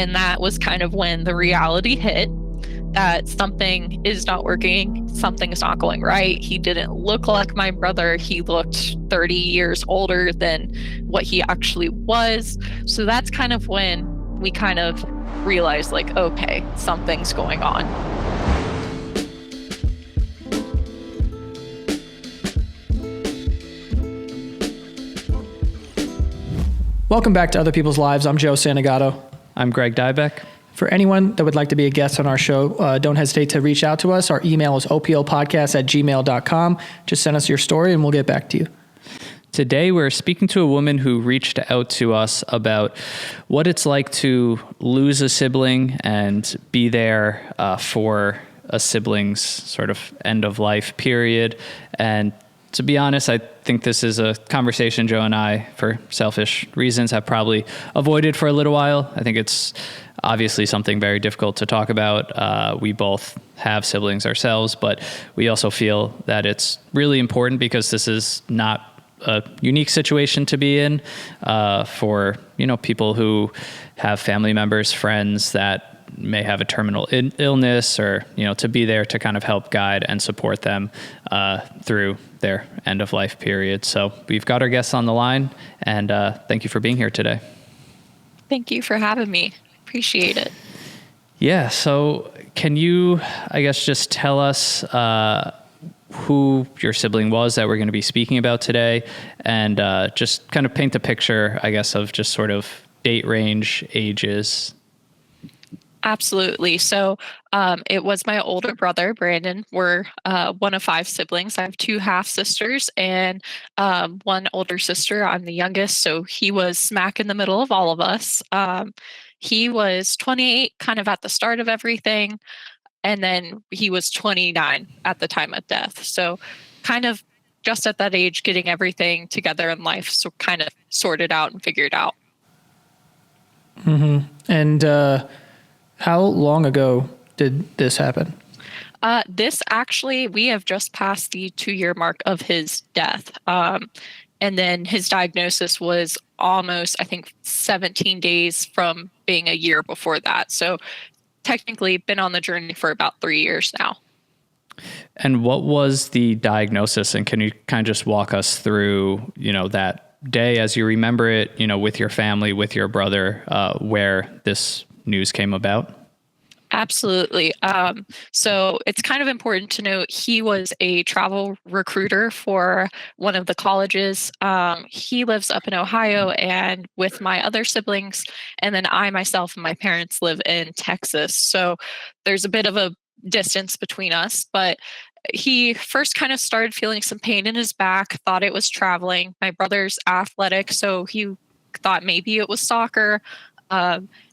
And that was kind of when the reality hit that something is not working, something is not going right. He didn't look like my brother. He looked 30 years older than what he actually was. So that's kind of when we kind of realized, like, okay, something's going on. Welcome back to Other People's Lives. I'm Joe Santagato. I'm Greg Dybec. For anyone that would like to be a guest on our show, don't hesitate to reach out to us. Our email is oplpodcast@gmail.com. Just send us your story and we'll get back to you. Today, we're speaking to a woman who reached out to us about what it's like to lose a sibling and be there for a sibling's sort of end of life period. And to be honest, I think this is a conversation Joe and I, for selfish reasons, have probably avoided for a little while. I think it's obviously something very difficult to talk about. We both have siblings ourselves, but we also feel that it's really important because this is not a unique situation to be in for, people who have family members, friends that may have a terminal illness, or, to be there to kind of help guide and support them through their end of life period. So we've got our guests on the line, and thank you for being here today. Thank you for having me. Appreciate it. Yeah. So can you, I guess, just tell us who your sibling was that we're going to be speaking about today, and just kind of paint the picture, I guess, of just sort of date range, ages? Absolutely. So it was my older brother, Brandon. We're one of 5 siblings. I have 2 half sisters and one older sister. I'm the youngest. So he was smack in the middle of all of us. He was 28, kind of at the start of everything. And then he was 29 at the time of death. So kind of just at that age, getting everything together in life. So kind of sorted out and figured out. Mm-hmm. And how long ago did this happen? This actually, we have just passed the 2-year mark of his death. And then his diagnosis was almost, I think, 17 days from being a year before that. So technically been on the journey for about 3 years now. And what was the diagnosis? And can you kind of just walk us through, that day as you remember it, with your family, with your brother, where this news came about? Absolutely. So it's kind of important to note he was a travel recruiter for one of the colleges. He lives up in Ohio and with my other siblings, and then I myself and my parents live in Texas. So there's a bit of a distance between us, but he first kind of started feeling some pain in his back, thought it was traveling. My brother's athletic, so he thought maybe it was soccer.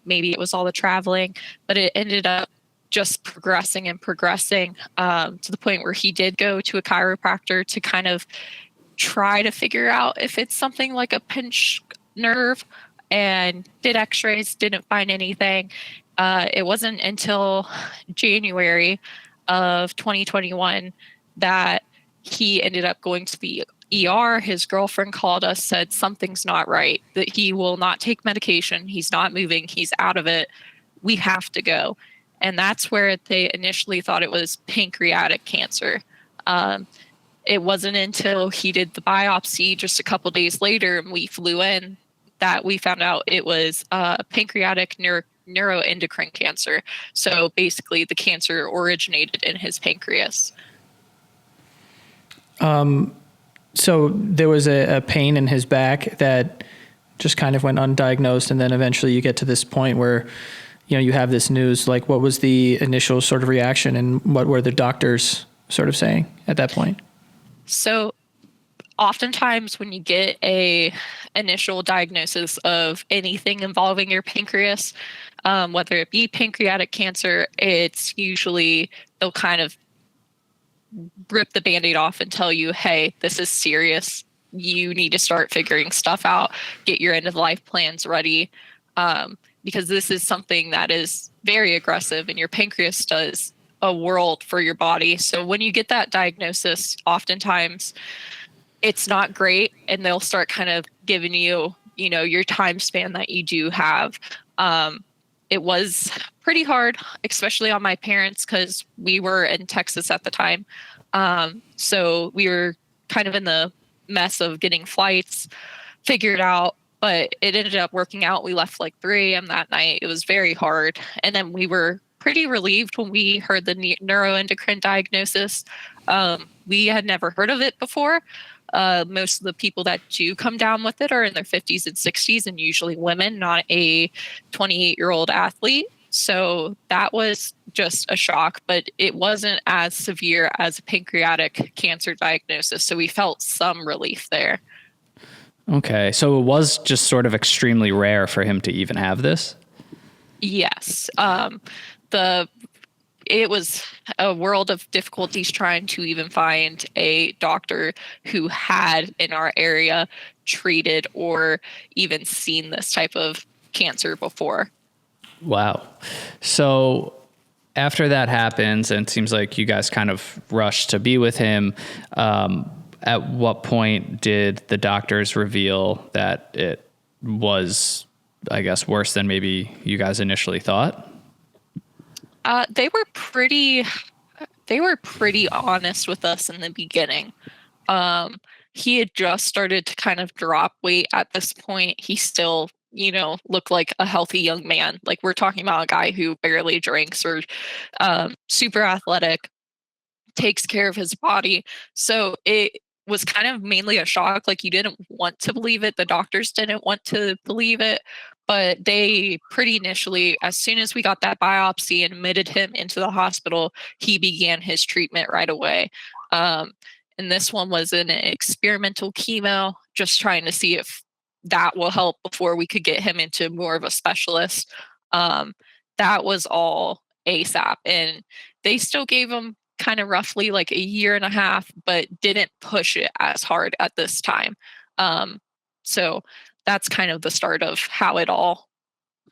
Maybe it was all the traveling, but it ended up just progressing and progressing to the point where he did go to a chiropractor to kind of try to figure out if it's something like a pinched nerve, and did x-rays, didn't find anything. It wasn't until January of 2021 that he ended up going to the ER. His girlfriend called us, said something's not right, that he will not take medication. He's not moving. He's out of it. We have to go. And that's where they initially thought it was pancreatic cancer. It wasn't until he did the biopsy just a couple days later and we flew in that we found out it was pancreatic neuroendocrine cancer. So basically the cancer originated in his pancreas. So there was a pain in his back that just kind of went undiagnosed, and then eventually you get to this point where, you have this news. Like, what was the initial sort of reaction, and what were the doctors sort of saying at that point? So oftentimes when you get a initial diagnosis of anything involving your pancreas, whether it be pancreatic cancer, it's usually they'll kind of rip the Band-Aid off and tell you, hey, this is serious. You need to start figuring stuff out, get your end of life plans ready, because this is something that is very aggressive and your pancreas does a world for your body. So when you get that diagnosis, oftentimes it's not great, and they'll start kind of giving you, your time span that you do have. it was pretty hard, especially on my parents, because we were in Texas at the time. So we were kind of in the mess of getting flights figured out, but it ended up working out. We left like 3 a.m. that night. It was very hard. And then we were pretty relieved when we heard the neuroendocrine diagnosis. We had never heard of it before. Most of the people that do come down with it are in their 50s and 60s, and usually women, not a 28-year-old athlete. So that was just a shock, but it wasn't as severe as a pancreatic cancer diagnosis. So we felt some relief there. Okay. So it was just sort of extremely rare for him to even have this? Yes. It was a world of difficulties trying to even find a doctor who had in our area treated or even seen this type of cancer before. Wow. So after that happens, and it seems like you guys kind of rushed to be with him, at what point did the doctors reveal that it was, I guess, worse than maybe you guys initially thought? They were pretty honest with us in the beginning. He had just started to kind of drop weight at this point. He still, looked like a healthy young man. Like, we're talking about a guy who barely drinks or super athletic, takes care of his body. So it was kind of mainly a shock. Like, you didn't want to believe it. The doctors didn't want to believe it. But they pretty initially, as soon as we got that biopsy and admitted him into the hospital, he began his treatment right away. And this one was an experimental chemo, just trying to see if that will help before we could get him into more of a specialist. That was all ASAP. And they still gave him kind of roughly like a year and a half, but didn't push it as hard at this time. So that's kind of the start of how it all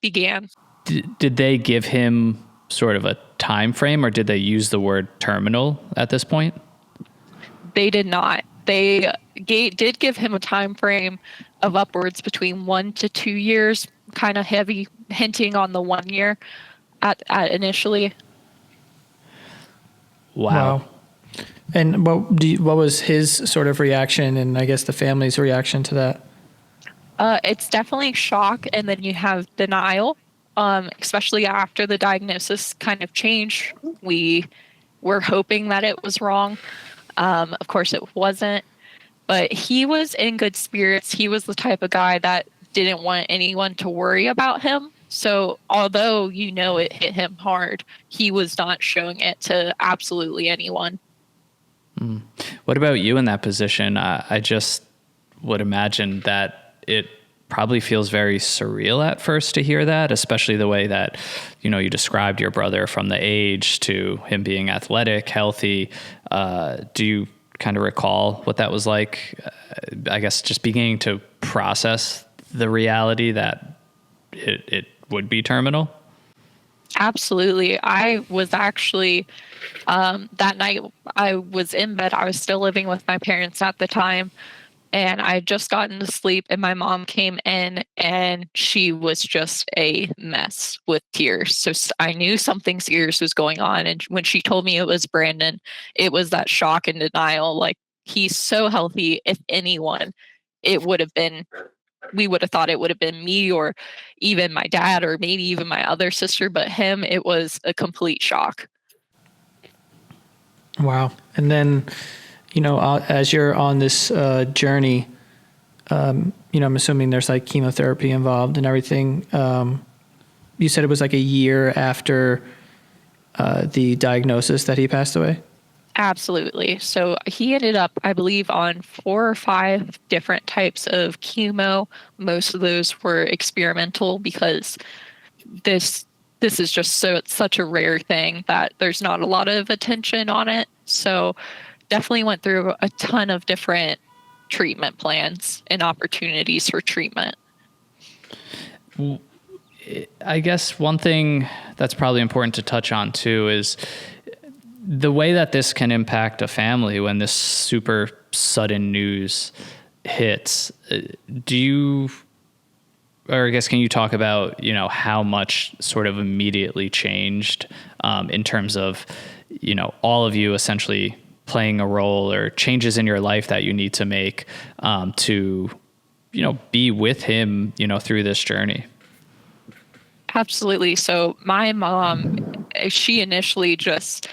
began. Did they give him sort of a time frame, or did they use the word terminal at this point? They did not. They did give him a time frame of upwards between 1 to 2 years, kind of heavy, hinting on the 1 year at initially. Wow. And what was his sort of reaction, and I guess the family's reaction to that? It's definitely shock, and then you have denial, especially after the diagnosis kind of changed. We were hoping that it was wrong. Of course, it wasn't, but he was in good spirits. He was the type of guy that didn't want anyone to worry about him. So although it hit him hard, he was not showing it to absolutely anyone. What about you in that position? I just would imagine that it probably feels very surreal at first to hear that, especially the way that, you described your brother, from the age to him being athletic, healthy. Do you kind of recall what that was like? I guess just beginning to process the reality that it would be terminal. Absolutely. I was actually, that night I was in bed. I was still living with my parents at the time. And I had just gotten to sleep, and my mom came in, and she was just a mess with tears. So I knew something serious was going on. And when she told me it was Brandon, it was that shock and denial. Like, he's so healthy. If anyone, we would have thought it would have been me, or even my dad, or maybe even my other sister. But him, it was a complete shock. Wow. And then, as you're on this journey, I'm assuming there's like chemotherapy involved and everything. You said it was like a year after the diagnosis that he passed away? Absolutely. So he ended up, I believe, on 4 or 5 different types of chemo. Most of those were experimental, because this is just such a rare thing that there's not a lot of attention on it. So definitely went through a ton of different treatment plans and opportunities for treatment. I guess one thing that's probably important to touch on too is the way that this can impact a family when this super sudden news hits. Do you or I guess, can you talk about, how much sort of immediately changed in terms of, all of you essentially playing a role or changes in your life that you need to make to, be with him, through this journey? Absolutely. So my mom, she initially just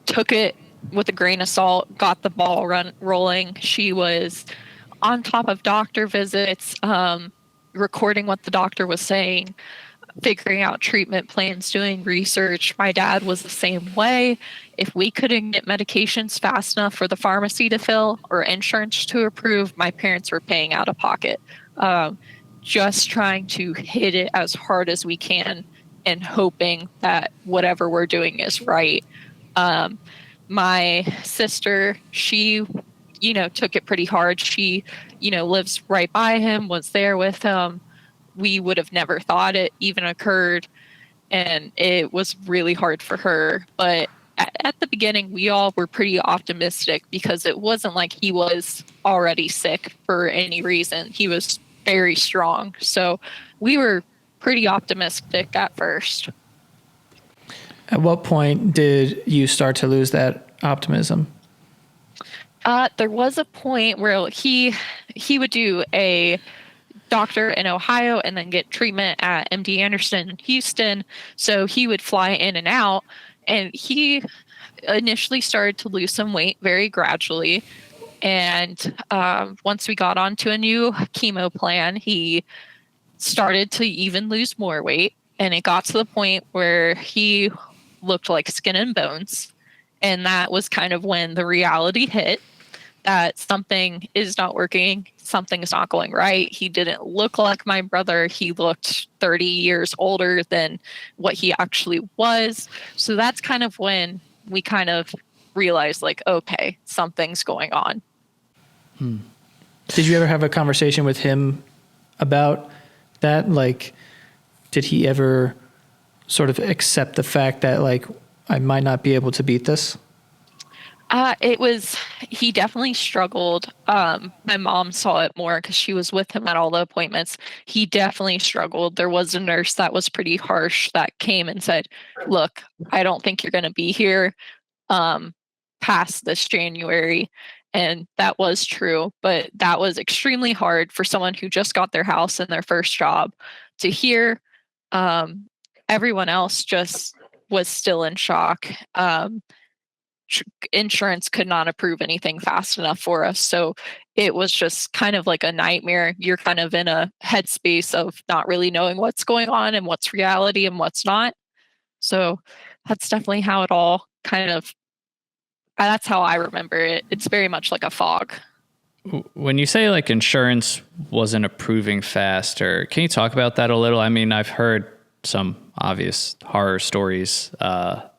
took it with a grain of salt, got the ball rolling. She was on top of doctor visits, recording what the doctor was saying, figuring out treatment plans, doing research. My dad was the same way. If we couldn't get medications fast enough for the pharmacy to fill or insurance to approve, my parents were paying out of pocket. Just trying to hit it as hard as we can and hoping that whatever we're doing is right. My sister, she, took it pretty hard. She, lives right by him, was there with him. We would have never thought it even occurred. And it was really hard for her. But at the beginning, we all were pretty optimistic because it wasn't like he was already sick for any reason. He was very strong. So we were pretty optimistic at first. At what point did you start to lose that optimism? There was a point where he would do a doctor in Ohio and then get treatment at MD Anderson in Houston. So he would fly in and out, and he initially started to lose some weight very gradually. And once we got onto a new chemo plan, he started to even lose more weight. And it got to the point where he looked like skin and bones. And that was kind of when the reality hit that something is not working, something is not going right. He didn't look like my brother. He looked 30 years older than what he actually was. So that's kind of when we kind of realized, like, okay, something's going on. Did you ever have a conversation with him about that? Like, did he ever sort of accept the fact that, like, I might not be able to beat this? He definitely struggled. My mom saw it more because she was with him at all the appointments. He definitely struggled. There was a nurse that was pretty harsh that came and said, look, I don't think you're going to be here past this January. And that was true, but that was extremely hard for someone who just got their house and their first job to hear. Everyone else just was still in shock. Insurance could not approve anything fast enough for us. So it was just kind of like a nightmare. You're kind of in a headspace of not really knowing what's going on and what's reality and what's not. So that's definitely how it all kind of, that's how I remember it. It's very much like a fog. When you say like insurance wasn't approving fast, or can you talk about that a little? I mean, I've heard some obvious horror stories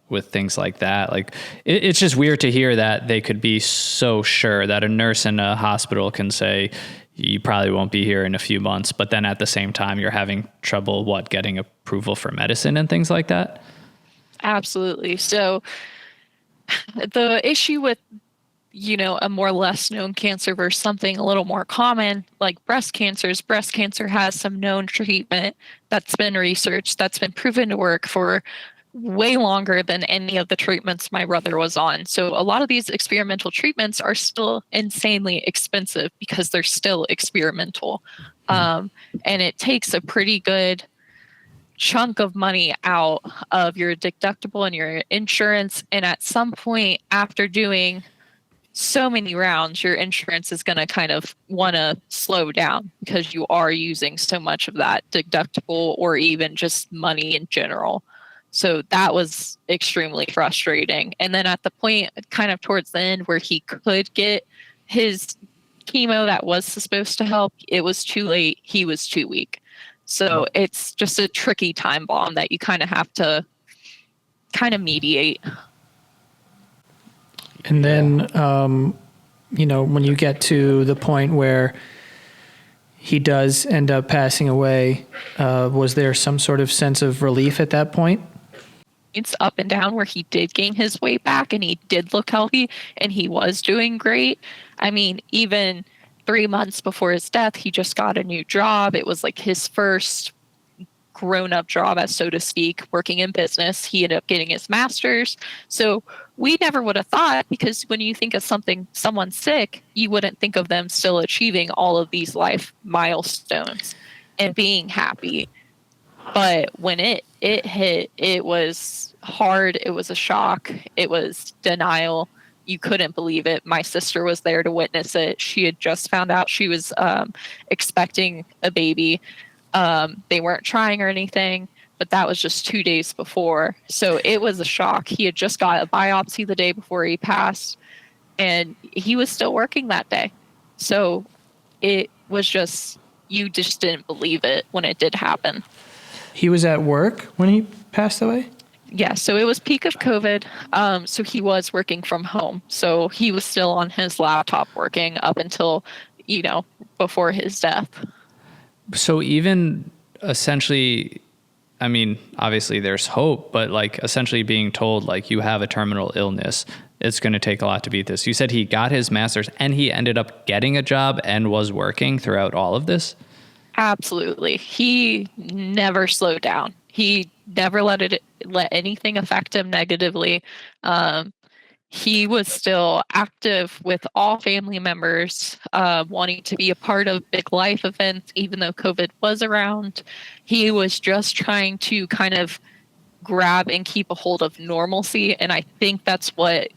with things like that. Like it's just weird to hear that they could be so sure that a nurse in a hospital can say, you probably won't be here in a few months. But then at the same time, you're having trouble, getting approval for medicine and things like that? Absolutely. So the issue with, a more less known cancer versus something a little more common, like breast cancer has some known treatment that's been researched, that's been proven to work for way longer than any of the treatments my brother was on. So a lot of these experimental treatments are still insanely expensive because they're still experimental. And it takes a pretty good chunk of money out of your deductible and your insurance. And at some point after doing so many rounds, your insurance is going to kind of want to slow down because you are using so much of that deductible or even just money in general. So that was extremely frustrating. And then at the point kind of towards the end where he could get his chemo that was supposed to help, it was too late. He was too weak. So it's just a tricky time bomb that you kind of have to kind of mediate. And then, when you get to the point where he does end up passing away, was there some sort of sense of relief at that point? It's up and down where he did gain his weight back and he did look healthy and he was doing great. I mean, even 3 months before his death, he just got a new job. It was like his first grown-up job, as so to speak, working in business. He ended up getting his master's. So we never would have thought, because when you think of someone sick, you wouldn't think of them still achieving all of these life milestones and being happy. But when it hit, it was hard. It was a shock. It was denial. You couldn't believe it. My sister was there to witness it. She had just found out she was expecting a baby. They weren't trying or anything, but that was just 2 days before. So it was a shock. He had just got a biopsy the day before he passed, and he was still working that day. So it was just, you just didn't believe it when it did happen. He was at work when he passed away? Yeah, so it was peak of COVID. So he was working from home. So he was still on his laptop working up until, before his death. So even essentially, I mean, obviously there's hope, but like essentially being told like you have a terminal illness, it's going to take a lot to beat this. You said he got his master's and he ended up getting a job and was working throughout all of this? Absolutely. He never slowed down. He never let anything affect him negatively. He was still active with all family members, wanting to be a part of big life events, even though COVID was around. He was just trying to kind of grab and keep a hold of normalcy. And I think that's what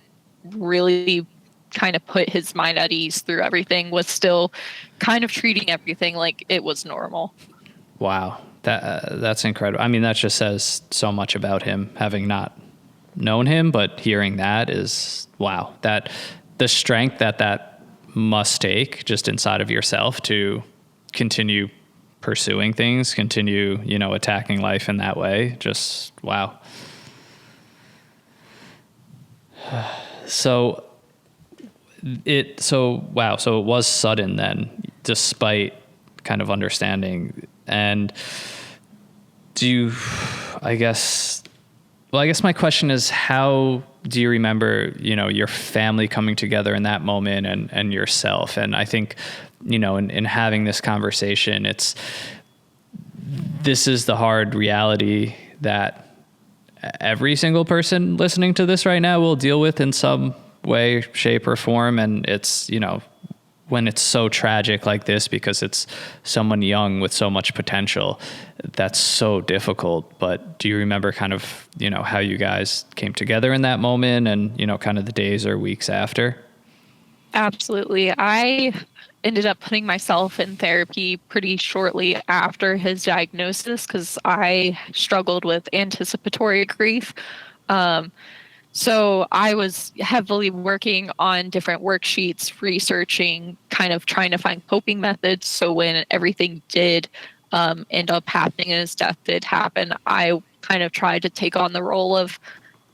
really kind of put his mind at ease through everything, was still kind of treating everything like it was normal. Wow. That's incredible. I mean, that just says so much about him, having not known him, but hearing that is, wow, that the strength that must take just inside of yourself to continue pursuing things, continue, attacking life in that way. Just wow. So it was sudden then, despite kind of understanding. And I guess my question is, how do you remember, your family coming together in that moment and yourself? And I think, in having this conversation, this is the hard reality that every single person listening to this right now will deal with in some way, shape, or form. And it's, when it's so tragic like this, because it's someone young with so much potential, that's so difficult. But do you remember kind of, how you guys came together in that moment and, kind of the days or weeks after? Absolutely. I ended up putting myself in therapy pretty shortly after his diagnosis, because I struggled with anticipatory grief. So I was heavily working on different worksheets, researching, kind of trying to find coping methods. So when everything did end up happening and his death did happen, I kind of tried to take on the role of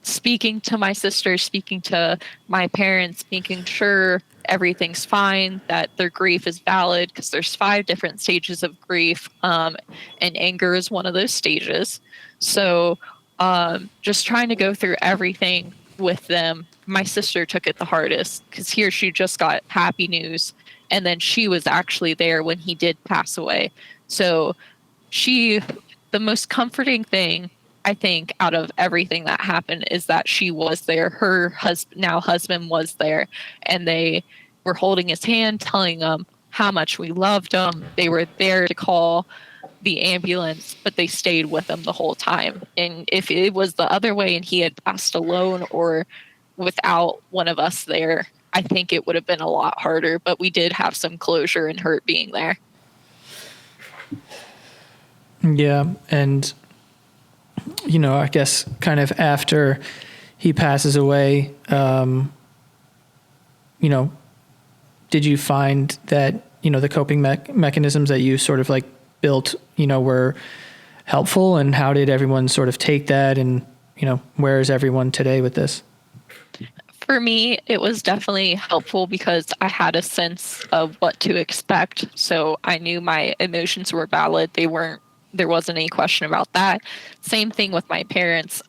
speaking to my sister, speaking to my parents, making sure everything's fine, that their grief is valid, because there's 5 different stages of grief, and anger is one of those stages. So just trying to go through everything with them. My sister took it the hardest, because here she just got happy news, and then she was actually there when he did pass away. So the most comforting thing, I think, out of everything that happened is that she was there. Her husband was there, and they were holding his hand, telling him how much we loved him. They were there to call the ambulance, but they stayed with him the whole time. And if it was the other way and he had passed alone or without one of us there, I think it would have been a lot harder. But we did have some closure in her being there. Yeah. And, I guess kind of after he passes away, did you find that, the coping mechanisms that you sort of like built, were helpful? And how did everyone sort of take that? And, where is everyone today with this? For me, it was definitely helpful because I had a sense of what to expect. So I knew my emotions were valid. There wasn't any question about that. Same thing with my parents.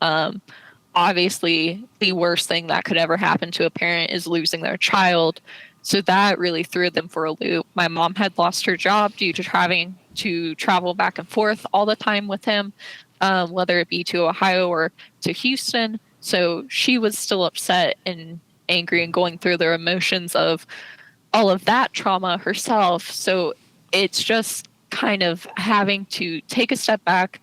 Obviously, the worst thing that could ever happen to a parent is losing their child. So that really threw them for a loop. My mom had lost her job due to having to travel back and forth all the time with him, whether it be to Ohio or to Houston. So she was still upset and angry and going through their emotions of all of that trauma herself. So it's just kind of having to take a step back,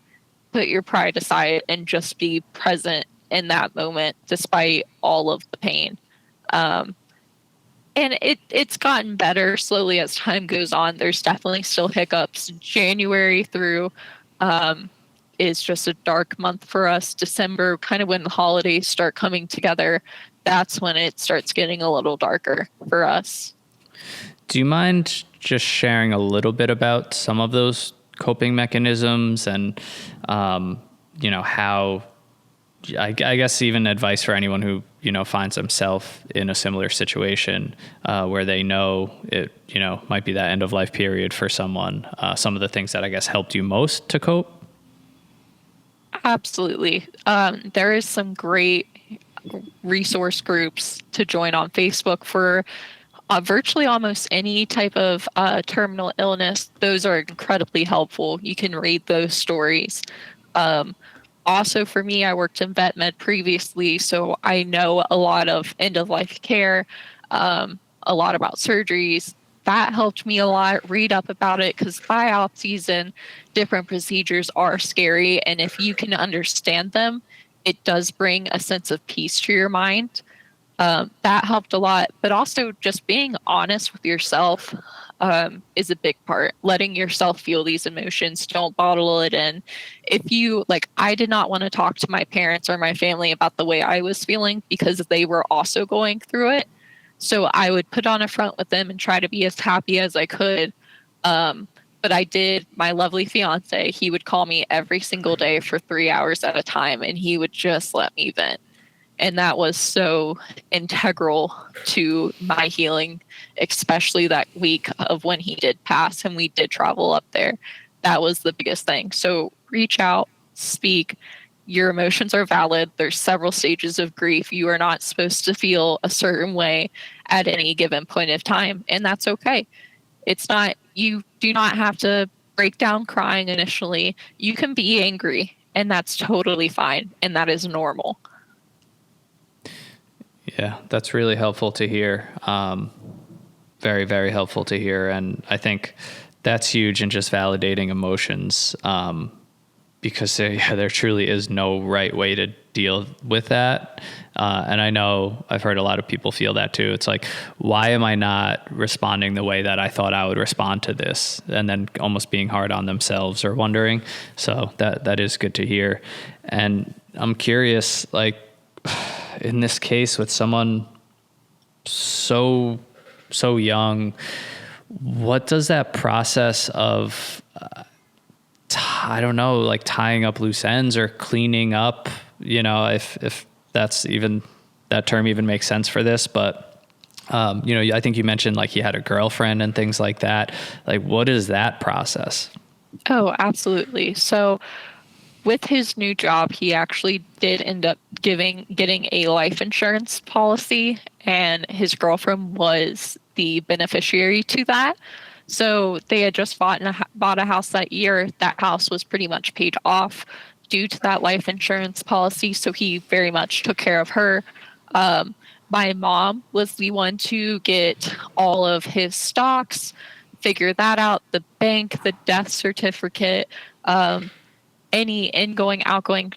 put your pride aside, and just be present in that moment despite all of the pain. Um, and it's gotten better slowly as time goes on. There's definitely still hiccups. January through is just a dark month for us. December, kind of when the holidays start coming together, that's when it starts getting a little darker for us. Do you mind just sharing a little bit about some of those coping mechanisms and, how, I guess even advice for anyone who, finds themselves in a similar situation where they know it, might be that end of life period for someone, some of the things that I guess helped you most to cope? Absolutely. There is some great resource groups to join on Facebook for virtually almost any type of terminal illness. Those are incredibly helpful. You can read those stories. Also, for me, I worked in vet med previously, so I know a lot of end of life care, a lot about surgeries. That helped me a lot. Read up about it because biopsies and different procedures are scary. And if you can understand them, it does bring a sense of peace to your mind. That helped a lot. But also just being honest with yourself is a big part. Letting yourself feel these emotions. Don't bottle it in. If you, like, I did not want to talk to my parents or my family about the way I was feeling because they were also going through it. So I would put on a front with them and try to be as happy as I could. But I did, my lovely fiance, he would call me every single day for 3 hours at a time, and he would just let me vent. And that was so integral to my healing, especially that week of when he did pass and we did travel up there. That was the biggest thing. So reach out, speak. Your emotions are valid. There's several stages of grief. You are not supposed to feel a certain way at any given point of time, and that's okay. It's not, you do not have to break down crying initially. You can be angry, and that's totally fine, and that is normal. Yeah, that's really helpful to hear. Very, very helpful to hear. And I think that's huge in just validating emotions because there truly is no right way to deal with that. And I know I've heard a lot of people feel that too. It's like, why am I not responding the way that I thought I would respond to this? And then almost being hard on themselves or wondering. So that is good to hear. And I'm curious, like, in this case with someone so young, what does that process of I don't know, like tying up loose ends or cleaning up, if that's even, that term even makes sense for this, but I think you mentioned like he had a girlfriend and things like that. Like, what is that process? Oh, absolutely. So with his new job, he actually did end up getting a life insurance policy, and his girlfriend was the beneficiary to that. So they had just bought a house that year. That house was pretty much paid off due to that life insurance policy. So he very much took care of her. My mom was the one to get all of his stocks, figure that out, the bank, the death certificate, any ingoing, outgoing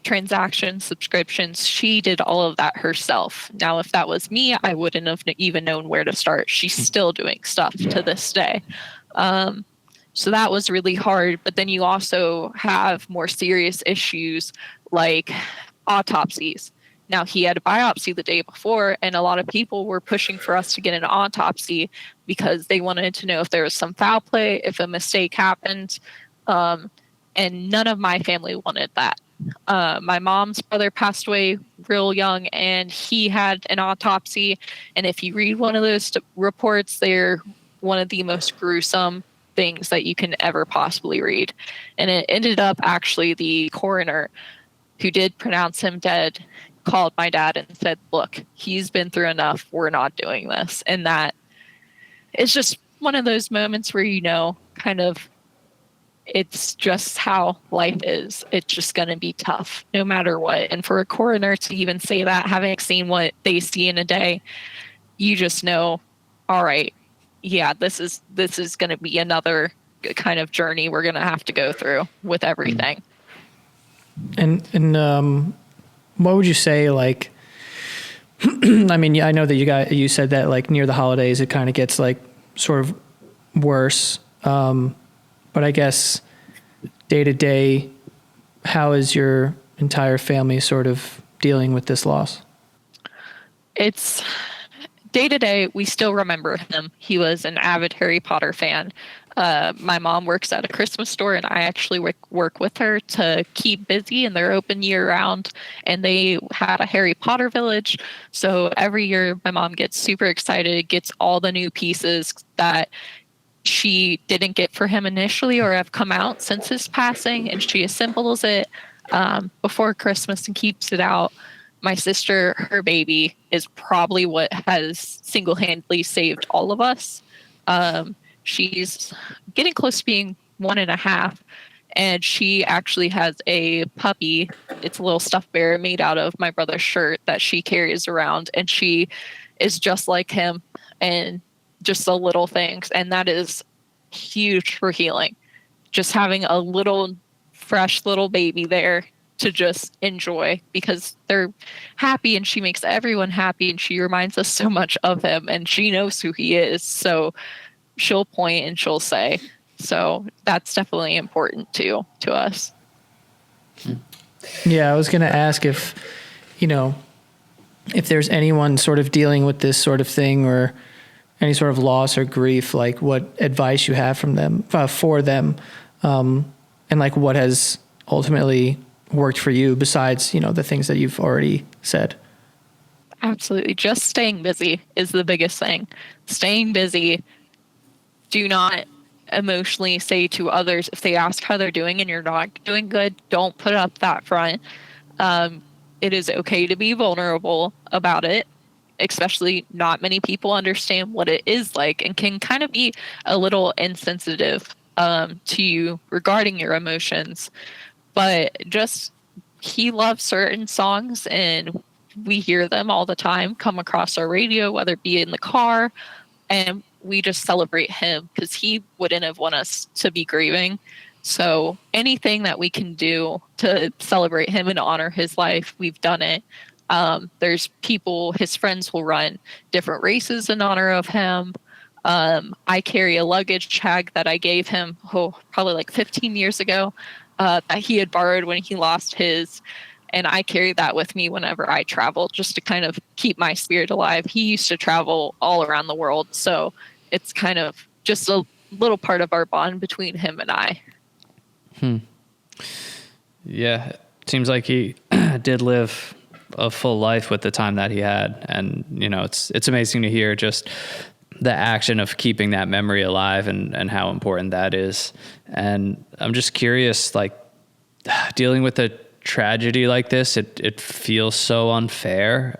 transactions, subscriptions. She did all of that herself. Now, if that was me, I wouldn't have even known where to start. She's still doing stuff to this day. So that was really hard. But then you also have more serious issues like autopsies. Now, he had a biopsy the day before, and a lot of people were pushing for us to get an autopsy because they wanted to know if there was some foul play, if a mistake happened. And none of my family wanted that. My mom's brother passed away real young, and he had an autopsy. And if you read one of those reports, they're one of the most gruesome things that you can ever possibly read. And it ended up actually the coroner, who did pronounce him dead, called my dad and said, look, he's been through enough. We're not doing this. And that it's just one of those moments where, kind of it's just how life is. It's just going to be tough no matter what. And for a coroner to even say that, having seen what they see in a day, you just know, all right, yeah, this is going to be another kind of journey we're going to have to go through with everything. And what would you say, like, I mean, I know that you said that like near the holidays, it kind of gets like sort of worse. But I guess day to day, how is your entire family sort of dealing with this loss? It's day to day, we still remember him. He was an avid Harry Potter fan. My mom works at a Christmas store, and I actually work with her to keep busy, and they're open year round. And they had a Harry Potter village. So every year, my mom gets super excited, gets all the new pieces that she didn't get for him initially or have come out since his passing, and she assembles it before Christmas and keeps it out. My sister, her baby, is probably what has single-handedly saved all of us. She's getting close to being 1.5, and she actually has a puppy. It's a little stuffed bear made out of my brother's shirt that she carries around, and she is just like him, and just the little things. And that is huge for healing. Just having a little fresh little baby there to just enjoy, because they're happy and she makes everyone happy, and she reminds us so much of him, and she knows who he is. So she'll point and she'll say, so that's definitely important too, to us. Yeah, I was going to ask if there's anyone sort of dealing with this sort of thing or any sort of loss or grief, like what advice you have from them, for them, and like what has ultimately worked for you besides, the things that you've already said. Absolutely. Just staying busy is the biggest thing. Staying busy. Do not emotionally say to others if they ask how they're doing and you're not doing good, don't put up that front. It is okay to be vulnerable about it. Especially not many people understand what it is like, and can kind of be a little insensitive to you regarding your emotions. But just, he loves certain songs, and we hear them all the time come across our radio, whether it be in the car, and we just celebrate him because he wouldn't have wanted us to be grieving. So anything that we can do to celebrate him and honor his life, we've done it. There's people, his friends will run different races in honor of him. I carry a luggage tag that I gave him, probably like 15 years ago, that he had borrowed when he lost his. And I carry that with me whenever I travel, just to kind of keep my spirit alive. He used to travel all around the world. So it's kind of just a little part of our bond between him and I. Yeah, it seems like he did live a full life with the time that he had. And, it's amazing to hear just the action of keeping that memory alive and how important that is. And I'm just curious, like, dealing with a tragedy like this, it feels so unfair.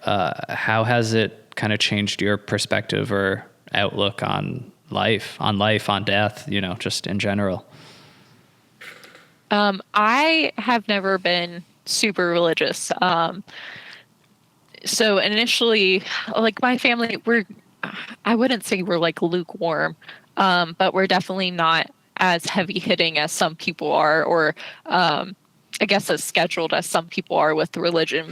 How has it kind of changed your perspective or outlook on life, on death, just in general? I have never been super religious. So initially, like, my family, I wouldn't say we're like lukewarm, but we're definitely not as heavy hitting as some people are, or I guess as scheduled as some people are with religion.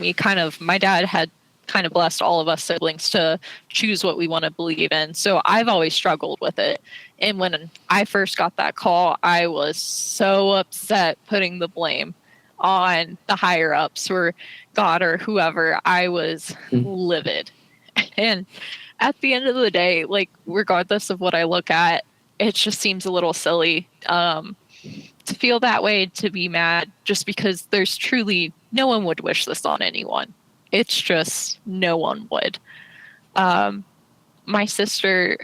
My dad had kind of blessed all of us siblings to choose what we want to believe in. So I've always struggled with it. And when I first got that call, I was so upset, putting the blame on the higher ups or God or whoever. I was livid. And at the end of the day, like, regardless of what I look at, it just seems a little silly to feel that way, to be mad, just because there's truly no one would wish this on anyone. It's just no one would. My sister,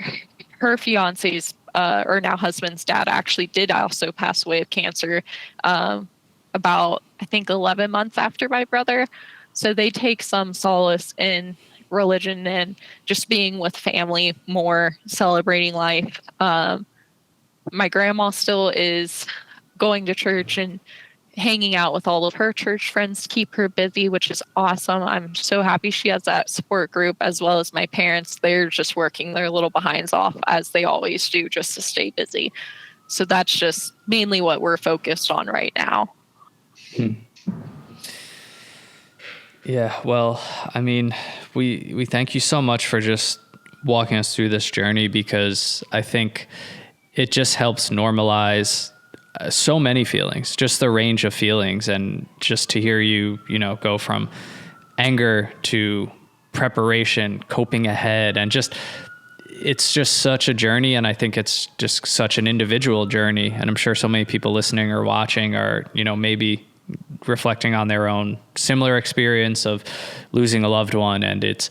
her fiance's or now husband's dad actually did also pass away of cancer about, I think, 11 months after my brother. So they take some solace in religion and just being with family more, celebrating life. My grandma still is going to church and hanging out with all of her church friends to keep her busy, which is awesome. I'm so happy she has that support group, as well as my parents. They're just working their little behinds off, as they always do, just to stay busy. So that's just mainly what we're focused on right now. Yeah, well, I mean, we thank you so much for just walking us through this journey, because I think it just helps normalize so many feelings, just the range of feelings, and just to hear you, go from anger to preparation, coping ahead, and it's just such a journey. And I think it's just such an individual journey. And I'm sure so many people listening or watching are, maybe reflecting on their own similar experience of losing a loved one. And it's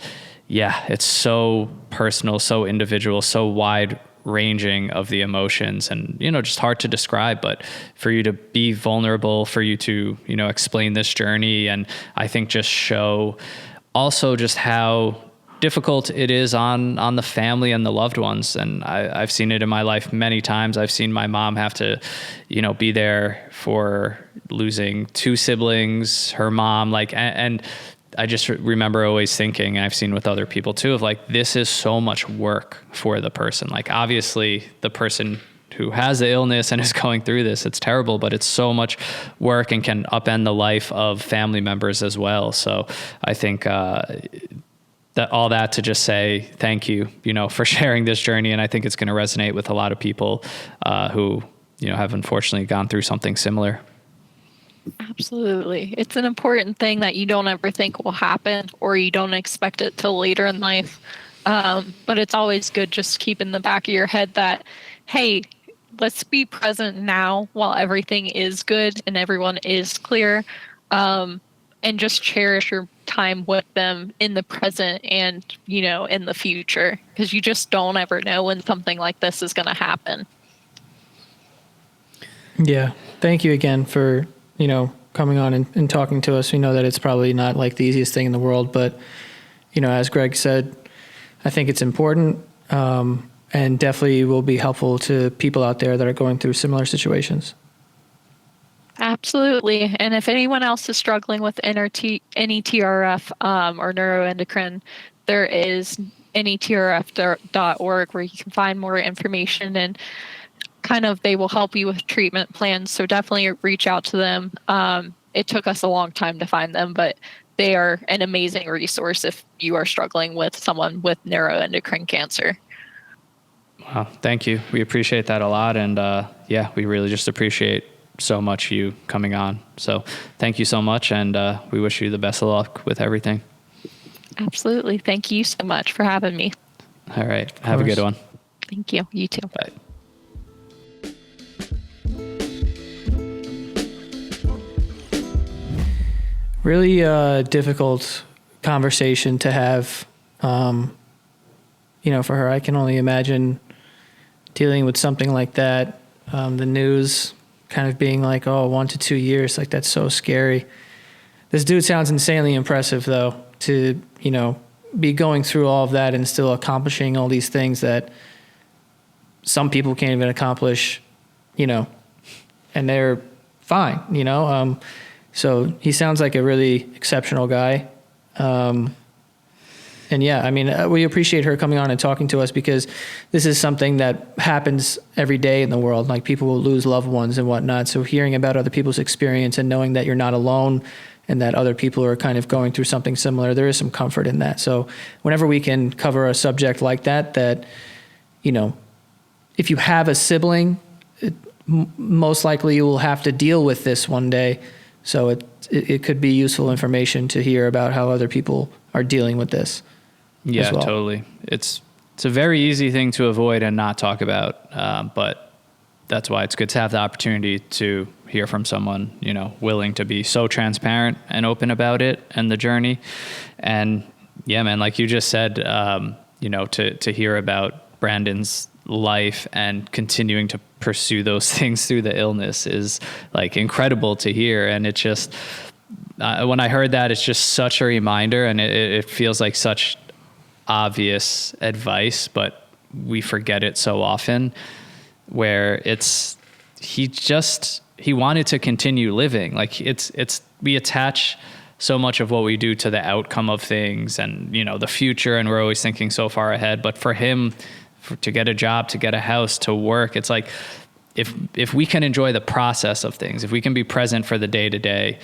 so personal, so individual, so wide ranging of the emotions, and just hard to describe. But for you to be vulnerable, for you to explain this journey, and I think just show also just how difficult it is on the family and the loved ones. And I've seen it in my life many times. I've seen my mom have to be there for losing 2 siblings, her mom, and I just remember always thinking, and I've seen with other people too, of this is so much work for the person. Obviously the person who has the illness and is going through this, it's terrible, but it's so much work and can upend the life of family members as well. So I think, that all that to just say thank you, for sharing this journey. And I think it's going to resonate with a lot of people, who, have unfortunately gone through something similar. Absolutely. It's an important thing that you don't ever think will happen, or you don't expect it till later in life. But it's always good just to keep in the back of your head that, hey, let's be present now while everything is good and everyone is clear. And just cherish your time with them in the present and, in the future, because you just don't ever know when something like this is going to happen. Yeah. Thank you again for coming on and talking to us. We know that it's probably not the easiest thing in the world, but, as Greg said, I think it's important, and definitely will be helpful to people out there that are going through similar situations. Absolutely. And if anyone else is struggling with any TRF, or neuroendocrine, there is anytrf.org where you can find more information, and they will help you with treatment plans. So definitely reach out to them. It took us a long time to find them, but they are an amazing resource if you are struggling with someone with neuroendocrine cancer. Wow. Thank you. We appreciate that a lot. And we really just appreciate so much you coming on. So thank you so much. And we wish you the best of luck with everything. Absolutely. Thank you so much for having me. All right. Have a good one. Thank you. You too. Bye. Really difficult conversation to have, for her. I can only imagine dealing with something like that. The news kind of being 1 to 2 years, that's so scary. This dude sounds insanely impressive, though, to, be going through all of that and still accomplishing all these things that some people can't even accomplish, and they're fine, So he sounds like a really exceptional guy. We appreciate her coming on and talking to us, because this is something that happens every day in the world. People will lose loved ones and whatnot. So hearing about other people's experience and knowing that you're not alone and that other people are kind of going through something similar, there is some comfort in that. So whenever we can cover a subject like that, if you have a sibling, most likely you will have to deal with this one day. So it could be useful information to hear about how other people are dealing with this. Yeah, as well. Totally. It's a very easy thing to avoid and not talk about. But that's why it's good to have the opportunity to hear from someone, willing to be so transparent and open about it and the journey. And yeah, man, like you just said, to hear about Brandon's life and continuing to pursue those things through the illness is incredible to hear. And it just, when I heard that, it's just such a reminder, and it feels like such obvious advice, but we forget it so often, where he wanted to continue living. Like we attach so much of what we do to the outcome of things and, the future. And we're always thinking so far ahead. But for him, to get a job, to get a house, to work, it's like, if we can enjoy the process of things, if we can be present for the day to day,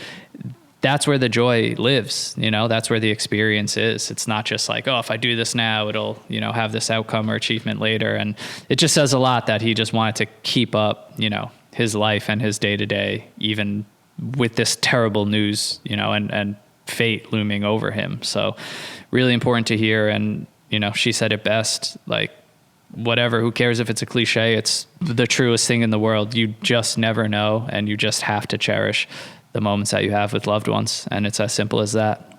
that's where the joy lives. That's where the experience is. It's not just like, oh, if I do this now, it'll, have this outcome or achievement later. And it just says a lot that he just wanted to keep up, his life and his day to day, even with this terrible news, and fate looming over him. So really important to hear. And, she said it best, like, whatever, who cares if it's a cliche? It's the truest thing in the world. You just never know. And you just have to cherish the moments that you have with loved ones. And it's as simple as that.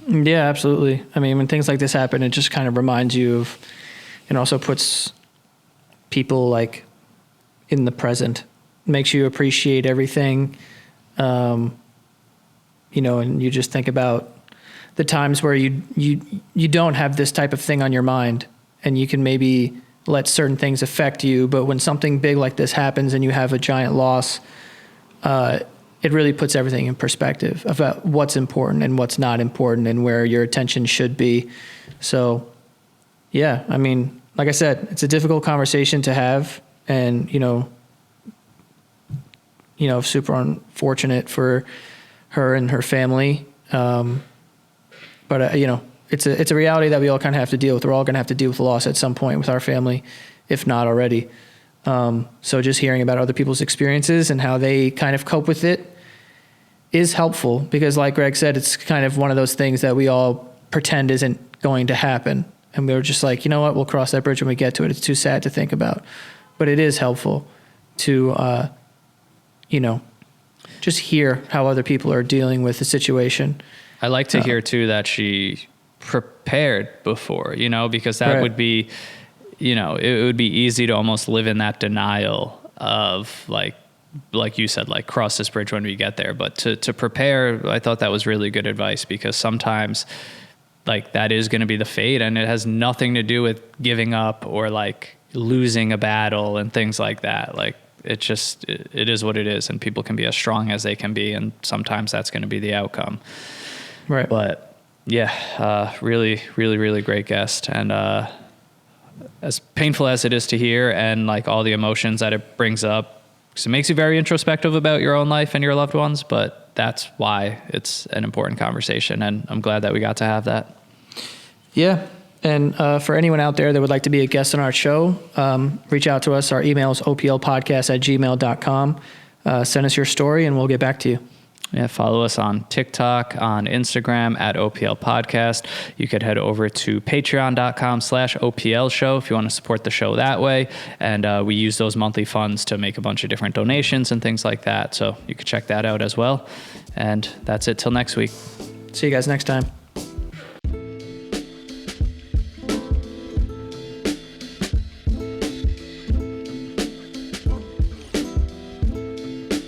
Yeah, absolutely. I mean, when things like this happen, it just kind of reminds you of, and also puts people like in the present, makes you appreciate everything. And you just think about the times where you don't have this type of thing on your mind, and you can maybe let certain things affect you. But when something big like this happens and you have a giant loss, it really puts everything in perspective about what's important and what's not important and where your attention should be. So, yeah, I mean, like I said, it's a difficult conversation to have, and, super unfortunate for her and her family. But it's a reality that we all kind of have to deal with. We're all going to have to deal with loss at some point with our family, if not already. So just hearing about other people's experiences and how they kind of cope with it is helpful, because like Greg said, it's kind of one of those things that we all pretend isn't going to happen. And we were just like, you know what, we'll cross that bridge when we get to it. It's too sad to think about. But it is helpful to, just hear how other people are dealing with the situation. I like to hear too that she prepared before, because that right. would be, it would be easy to almost live in that denial of like you said, like, cross this bridge when we get there. But to prepare, I thought that was really good advice, because sometimes like that is going to be the fate, and it has nothing to do with giving up or like losing a battle and things like that. Like, it is what it is, and people can be as strong as they can be, and sometimes that's going to be the outcome. Right. But yeah, really, really, really great guest. And as painful as it is to hear, and like all the emotions that it brings up, so it makes you very introspective about your own life and your loved ones, but that's why it's an important conversation. And I'm glad that we got to have that. Yeah. And for anyone out there that would like to be a guest on our show, reach out to us. Our email is oplpodcast@gmail.com. Send us your story and we'll get back to you. Yeah, follow us on TikTok, on Instagram at OPL Podcast. You could head over to patreon.com/OPL show if you want to support the show that way. And we use those monthly funds to make a bunch of different donations and things like that. So you could check that out as well. And that's it till next week. See you guys next time.